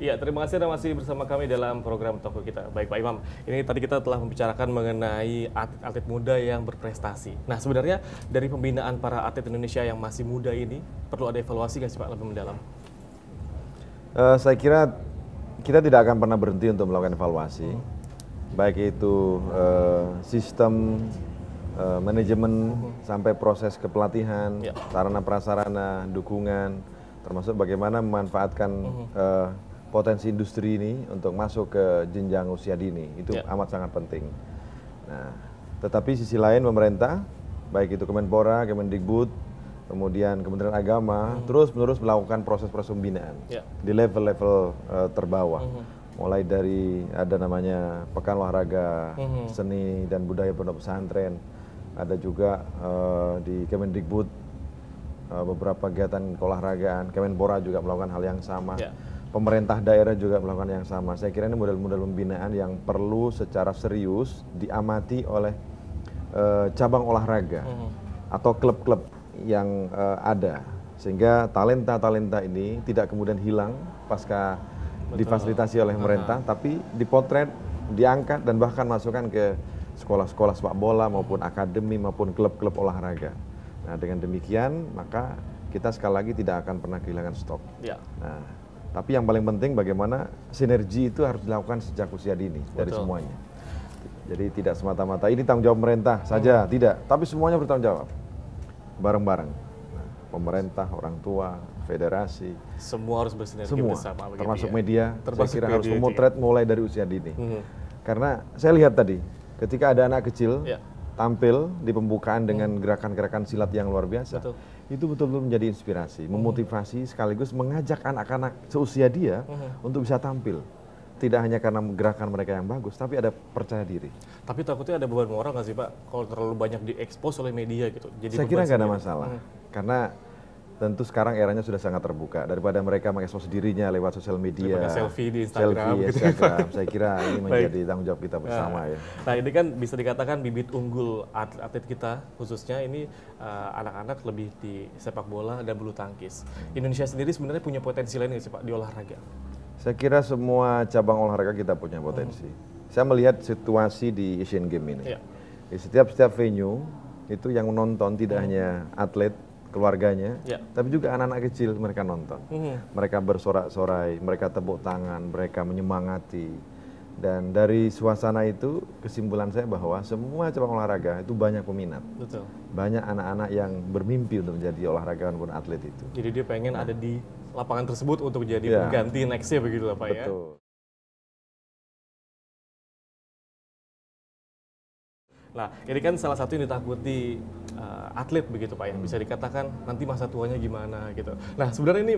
Iya, terima kasih Anda masih bersama kami dalam program Toko kita. Baik Pak Imam, ini tadi kita telah membicarakan mengenai atlet-atlet muda yang berprestasi. Nah sebenarnya dari pembinaan para atlet Indonesia yang masih muda ini, perlu ada evaluasi nggak sih Pak lebih mendalam? Saya kira kita tidak akan pernah berhenti untuk melakukan evaluasi, baik itu sistem, manajemen, sampai proses kepelatihan, sarana prasarana, dukungan, termasuk bagaimana memanfaatkan potensi industri ini untuk masuk ke jenjang usia dini, itu amat sangat penting. Nah, tetapi sisi lain pemerintah, baik itu Kemenpora, Kemendikbud, kemudian Kementerian Agama, terus-menerus melakukan proses-proses pembinaan di level-level terbawah. Mulai dari ada namanya Pekan Olahraga, Seni dan Budaya Pondok Pesantren, ada juga di Kemendikbud beberapa kegiatan keolahragaan, Kemenpora juga melakukan hal yang sama. Pemerintah daerah juga melakukan yang sama. Saya kira ini model-model pembinaan yang perlu secara serius diamati oleh cabang olahraga atau klub-klub yang ada, sehingga talenta-talenta ini tidak kemudian hilang pasca difasilitasi oleh pemerintah, tapi dipotret, diangkat dan bahkan masukkan ke sekolah-sekolah sepak bola maupun akademi maupun klub-klub olahraga. Nah dengan demikian maka kita sekali lagi tidak akan pernah kehilangan stok. Nah, tapi yang paling penting bagaimana sinergi itu harus dilakukan sejak usia dini dari semuanya. Jadi tidak semata-mata ini tanggung jawab pemerintah saja, tidak, tapi semuanya bertanggung jawab. Bareng-bareng, nah, pemerintah, orang tua, federasi, semua harus bersinergi bersama, termasuk media, saya kira harus memotret mulai dari usia dini. Karena saya lihat tadi, ketika ada anak kecil tampil di pembukaan dengan gerakan-gerakan silat yang luar biasa, itu betul-betul menjadi inspirasi, memotivasi sekaligus mengajak anak-anak seusia dia untuk bisa tampil. Tidak hanya karena gerakan mereka yang bagus, tapi ada percaya diri. Tapi takutnya ada beban moral nggak sih Pak, kalau terlalu banyak diekspos oleh media gitu? Jadi saya kira nggak ada masalah, karena tentu sekarang eranya sudah sangat terbuka. Daripada mereka mengekspos dirinya lewat sosial media, selfie di Instagram, saya kira ini menjadi tanggung jawab kita bersama ya. Nah ini kan bisa dikatakan bibit unggul atlet kita, khususnya ini anak-anak lebih di sepak bola dan bulu tangkis. Indonesia sendiri sebenarnya punya potensi lain nggak sih Pak di olahraga? Saya kira semua cabang olahraga kita punya potensi. Saya melihat situasi di Asian Games ini. Di setiap venue itu yang menonton tidak hanya atlet, keluarganya, tapi juga anak-anak kecil mereka nonton. Mereka bersorak-sorai, mereka tepuk tangan, mereka menyemangati. Dan dari suasana itu kesimpulan saya bahwa semua cabang olahraga itu banyak peminat. Banyak anak-anak yang bermimpi untuk menjadi olahragawan maupun atlet itu. Jadi dia pengen ada di lapangan tersebut untuk jadi pengganti nextnya begitu Pak ya? Betul. Nah ini kan salah satu yang ditakuti atlet begitu Pak ya, bisa dikatakan nanti masa tuanya gimana gitu. Nah sebenarnya ini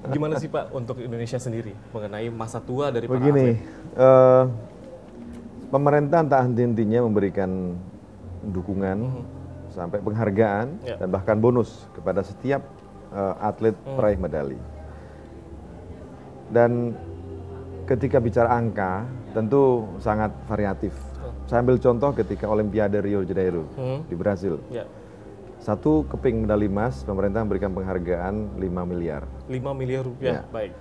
gimana sih Pak untuk Indonesia sendiri mengenai masa tua dari para atlet? Begini, pemerintah tak henti-hentinya memberikan dukungan sampai penghargaan dan bahkan bonus kepada setiap atlet peraih medali. Dan ketika bicara angka tentu sangat variatif. Saya ambil contoh ketika Olimpiade Rio de Janeiro di Brasil. Satu keping medali emas, pemerintah memberikan penghargaan 5 miliar. 5 miliar rupiah, baik.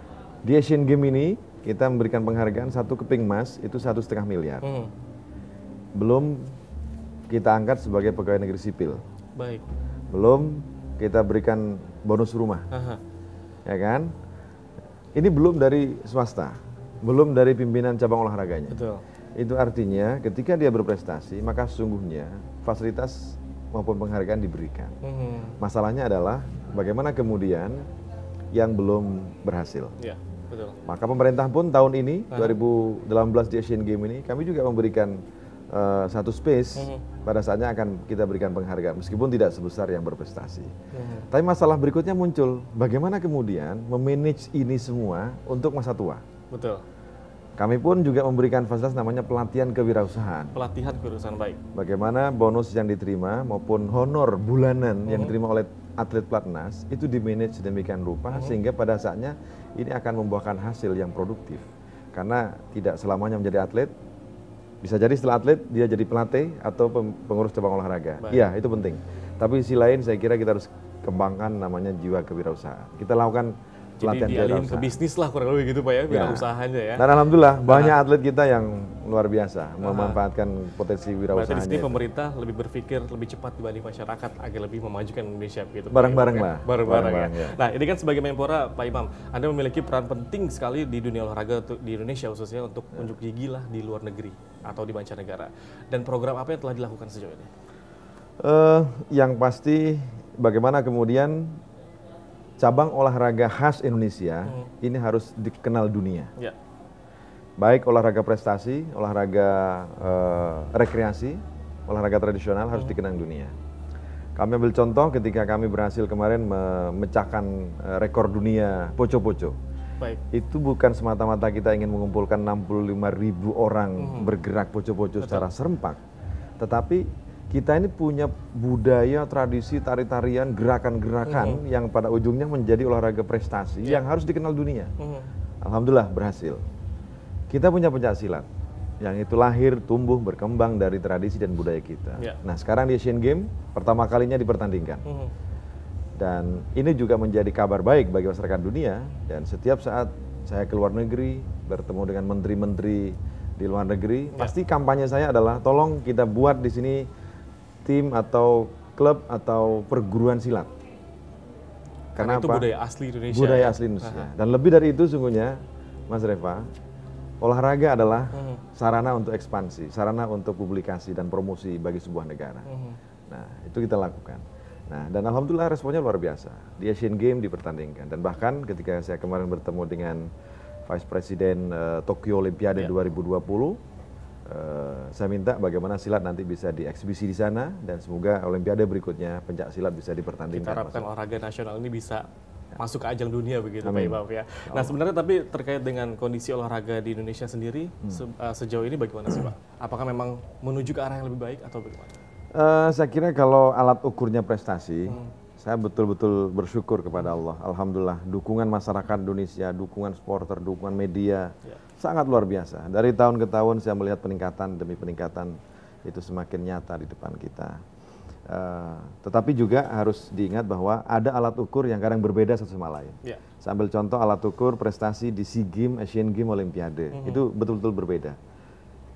Di Asian Games ini, kita memberikan penghargaan satu keping emas, itu 1,5 miliar. Belum kita angkat sebagai pegawai negeri sipil. Baik. Belum kita berikan bonus rumah. Ya kan? Ini belum dari swasta, belum dari pimpinan cabang olahraganya. Betul. Itu artinya ketika dia berprestasi, maka sesungguhnya fasilitas maupun penghargaan diberikan. Masalahnya adalah bagaimana kemudian yang belum berhasil. Betul. Maka pemerintah pun tahun ini, 2018 di Asian Games ini, kami juga memberikan satu space pada saatnya akan kita berikan penghargaan meskipun tidak sebesar yang berprestasi. Tapi masalah berikutnya muncul, bagaimana kemudian memanage ini semua untuk masa tua. Betul. Kami pun juga memberikan fasilitas namanya pelatihan kewirausahaan. Pelatihan kewirausahaan, baik. Bagaimana bonus yang diterima maupun honor bulanan yang diterima oleh atlet pelatnas itu dimanage sedemikian rupa sehingga pada saatnya ini akan membuahkan hasil yang produktif. Karena tidak selamanya menjadi atlet, bisa jadi setelah atlet dia jadi pelatih atau pengurus cabang olahraga. Iya, itu penting. Tapi di sisi lain saya kira kita harus kembangkan namanya jiwa kewirausahaan. Kita lakukan Jadi dialihin ke bisnis lah kurang lebih gitu Pak ya, wirausahaannya ya. Dan alhamdulillah banyak atlet kita yang luar biasa memanfaatkan potensi Berarti wirausahanya. di sini pemerintah lebih berpikir lebih cepat dibanding masyarakat agar lebih memajukan Indonesia begitu. Bareng-bareng lah. Bareng-bareng ya. Nah, ini kan sebagai Menpora Pak Imam, Anda memiliki peran penting sekali di dunia olahraga di Indonesia khususnya untuk unjuk gigi lah di luar negeri atau di mancanegara. Dan program apa yang telah dilakukan sejauh ini? Yang pasti bagaimana kemudian cabang olahraga khas Indonesia ini harus dikenal dunia. Ya. Baik olahraga prestasi, olahraga rekreasi, olahraga tradisional harus dikenal dunia. Kami ambil contoh ketika kami berhasil kemarin memecahkan rekor dunia poco-poco. Baik. Itu bukan semata-mata kita ingin mengumpulkan 65.000 orang bergerak poco-poco secara serempak, tetapi kita ini punya budaya, tradisi, tari-tarian, gerakan-gerakan yang pada ujungnya menjadi olahraga prestasi yang harus dikenal dunia. Alhamdulillah berhasil. Kita punya pencaksilat yang itu lahir, tumbuh, berkembang dari tradisi dan budaya kita. Nah sekarang di Asian Games pertama kalinya dipertandingkan. Dan ini juga menjadi kabar baik bagi masyarakat dunia. Dan setiap saat saya ke luar negeri, bertemu dengan menteri-menteri di luar negeri, pasti kampanye saya adalah tolong kita buat di sini tim atau klub atau perguruan silat. Karena itu budaya asli Indonesia. Budaya asli Indonesia. Dan lebih dari itu sungguhnya, Mas Reva, olahraga adalah sarana untuk ekspansi, sarana untuk publikasi dan promosi bagi sebuah negara. Nah, itu kita lakukan. Nah, dan alhamdulillah responnya luar biasa. Di Asian Games dipertandingkan. Dan bahkan ketika saya kemarin bertemu dengan Vice President Tokyo Olimpiade 2020, saya minta bagaimana silat nanti bisa dieksibisi di sana dan semoga Olimpiade berikutnya pencak silat bisa dipertandingkan. Kita harapkan olahraga nasional ini bisa masuk ke ajang dunia begitu Pak Imam ya. Nah sebenarnya tapi terkait dengan kondisi olahraga di Indonesia sendiri sejauh ini bagaimana sih Pak? Apakah memang menuju ke arah yang lebih baik atau bagaimana? Saya kira kalau alat ukurnya prestasi, saya betul-betul bersyukur kepada Allah. Alhamdulillah dukungan masyarakat Indonesia, dukungan supporter, dukungan media sangat luar biasa. Dari tahun ke tahun saya melihat peningkatan demi peningkatan itu semakin nyata di depan kita. Tetapi juga harus diingat bahwa ada alat ukur yang kadang berbeda satu sama lain. Saya ambil contoh alat ukur prestasi di SEA Games, Asian Games, Olimpiade. Itu betul-betul berbeda.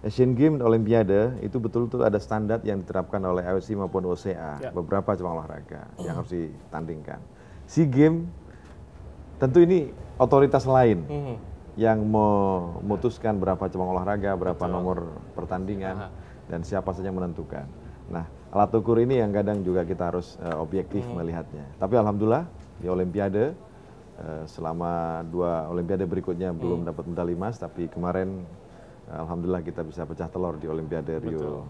Asian Games dan Olimpiade itu betul-betul ada standar yang diterapkan oleh IOC maupun OCA, beberapa cabang olahraga yang harus ditandingkan. SEA Games tentu ini otoritas lain yang memutuskan berapa cabang olahraga, berapa nomor pertandingan, dan siapa saja yang menentukan. Nah, alat ukur ini yang kadang juga kita harus objektif melihatnya. Tapi alhamdulillah di Olimpiade, selama 2 Olimpiade berikutnya belum dapat medali emas, tapi kemarin alhamdulillah kita bisa pecah telur di Olimpiade Rio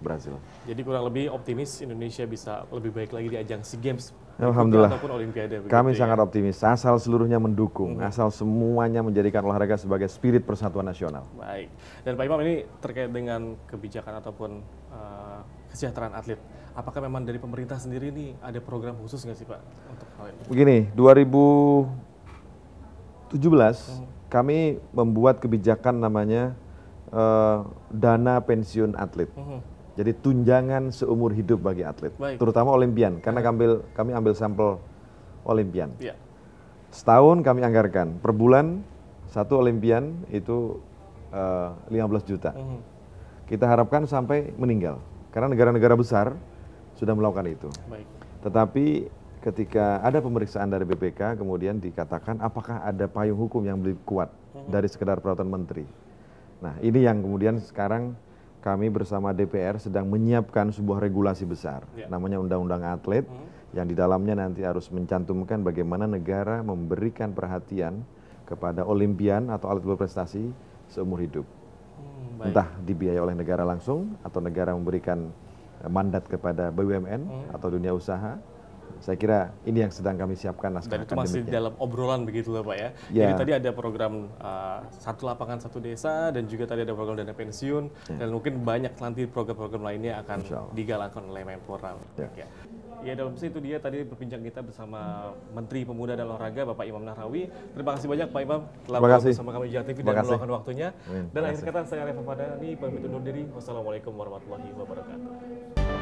Brazil. Jadi kurang lebih optimis Indonesia bisa lebih baik lagi di ajang SEA Games alhamdulillah ataupun Olimpiade. Kami sangat optimis, asal seluruhnya mendukung, asal semuanya menjadikan olahraga sebagai spirit persatuan nasional. Baik. Dan Pak Imam ini terkait dengan kebijakan ataupun kesejahteraan atlet. Apakah memang dari pemerintah sendiri ini ada program khusus nggak sih Pak untuk hal ini? Begini, 2017 kami membuat kebijakan namanya dana pensiun atlet. Jadi tunjangan seumur hidup bagi atlet, terutama Olimpian, karena kami ambil sampel Olimpian. Setahun kami anggarkan, per bulan satu Olimpian itu 15 juta. Kita harapkan sampai meninggal, karena negara-negara besar sudah melakukan itu. Tetapi ketika ada pemeriksaan dari BPK, kemudian dikatakan apakah ada payung hukum yang lebih kuat dari sekedar peraturan menteri. Nah ini yang kemudian sekarang kami bersama DPR sedang menyiapkan sebuah regulasi besar, namanya Undang-Undang Atlet, yang di dalamnya nanti harus mencantumkan bagaimana negara memberikan perhatian kepada Olimpian atau atlet berprestasi seumur hidup. Entah dibiayai oleh negara langsung, atau negara memberikan mandat kepada BUMN atau dunia usaha. Saya kira ini yang sedang kami siapkan naskah. Dan itu masih dalam obrolan begitu loh Pak ya. Jadi tadi ada program satu lapangan satu desa, dan juga tadi ada program dana pensiun, dan mungkin banyak nanti program-program lainnya akan digalakkan oleh Menpora. Ya dalam itu dia tadi berbincang kita bersama Menteri Pemuda dan Olahraga Bapak Imam Nahrawi. Terima kasih banyak Pak Imam telah bergabung bersama kami di JAK TV dan meluangkan waktunya. Dan akhir kata saya Reva Padani pamit undur diri. Wassalamualaikum warahmatullahi wabarakatuh.